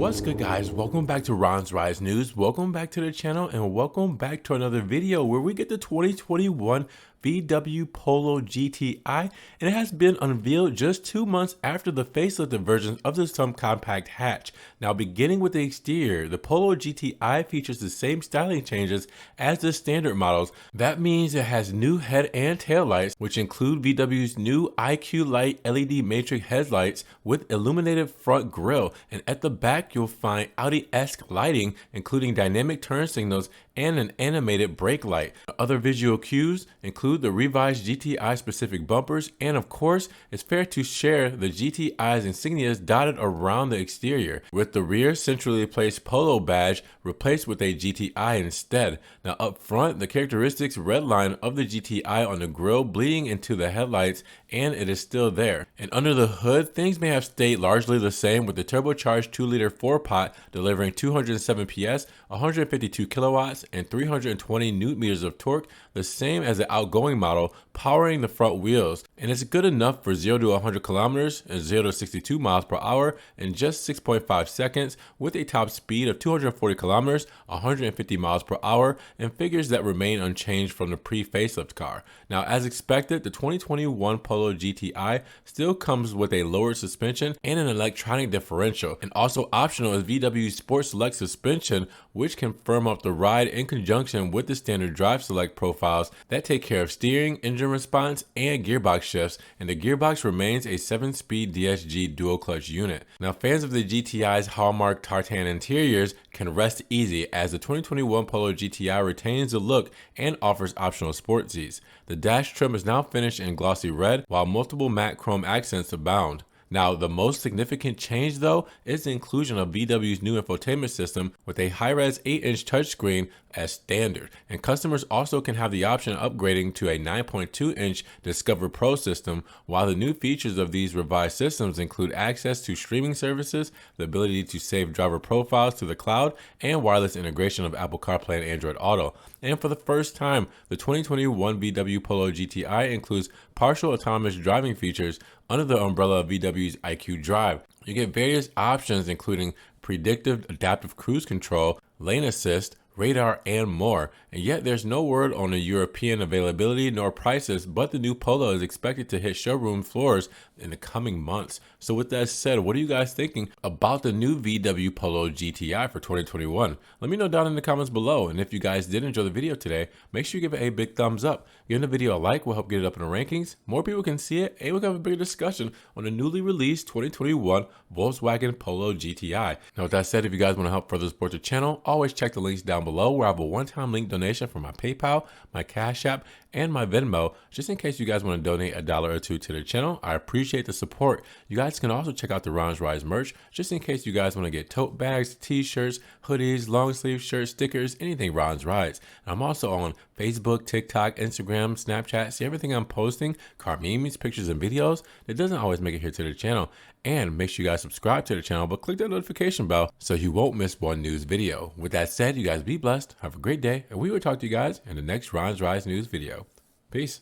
What's good, guys? Welcome back to Ron's Rise News. Welcome back to the channel and welcome back to another video where we get the 2021 VW Polo GTI, and it has been unveiled just 2 months after the facelifted version of the subcompact hatch. Now, beginning with the exterior, the Polo GTI features the same styling changes as the standard models. That means it has new head and tail lights, which include VW's new IQ.Light LED matrix headlights with illuminated front grille, and at the back you'll find Audi-esque lighting, including dynamic turn signals and an animated brake light. Other visual cues include the revised GTI specific bumpers, and of course, it's fair to share the GTI's insignias dotted around the exterior, with the rear centrally placed Polo badge replaced with a GTI instead. Now up front, the characteristics red line of the GTI on the grille bleeding into the headlights, and it is still there. And under the hood, things may have stayed largely the same, with the turbocharged 2-liter 4-pot delivering 207 PS, 152 kilowatts, and 320 newton meters of torque, the same as the outgoing model, powering the front wheels. And it's good enough for 0 to 100 kilometers and 0 to 62 miles per hour in just 6.5 seconds, with a top speed of 240 kilometers, 150 miles per hour, and figures that remain unchanged from the pre-facelift car. Now, as expected, the 2021 Polo GTI still comes with a lowered suspension and an electronic differential, and also optional is VW's Sport Select suspension, which can firm up the ride in conjunction with the standard Drive Select profiles that take care of steering, engine response, and gearbox shifts, and the gearbox remains a 7-speed DSG dual clutch unit. Now, fans of the GTI's hallmark tartan interiors can rest easy, as the 2021 Polo GTI retains the look and offers optional sport seats. The dash trim is now finished in glossy red, while multiple matte chrome accents abound. Now, the most significant change, though, is the inclusion of VW's new infotainment system with a high-res 8-inch touchscreen as standard, and customers also can have the option of upgrading to a 9.2-inch Discover Pro system, while the new features of these revised systems include access to streaming services, the ability to save driver profiles to the cloud, and wireless integration of Apple CarPlay and Android Auto. And for the first time, the 2021 VW Polo GTI includes partial autonomous driving features under the umbrella of VW's IQ.Drive. You get various options including predictive adaptive cruise control, lane assist, radar, and more. And yet there's no word on the European availability nor prices, but the new Polo is expected to hit showroom floors in the coming months. So with that said, what are you guys thinking about the new VW Polo GTI for 2021? Let me know down in the comments below. And if you guys did enjoy the video today, make sure you give it a big thumbs up. Giving the video a like will help get it up in the rankings. More people can see it, and we can have a bigger discussion on the newly released 2021 Volkswagen Polo GTI. Now with that said, if you guys want to help further support the channel, always check the links down below, where I have a one-time link donation for my PayPal, my Cash App, and my Venmo, just in case you guys want to donate $1 or $2 to the channel. I appreciate the support. You guys can also check out the Ron's Rise merch, just in case you guys want to get tote bags, t-shirts, hoodies, long sleeve shirts, stickers, anything Ron's Rise. And I'm also on Facebook, TikTok, Instagram, Snapchat. See everything I'm posting, car memes, pictures, and videos. It doesn't always make it here to the channel. And make sure you guys subscribe to the channel, but click that notification bell so you won't miss one news video. With that said, you guys be blessed, have a great day, and we will talk to you guys in the next Ron's Rise News video. Peace.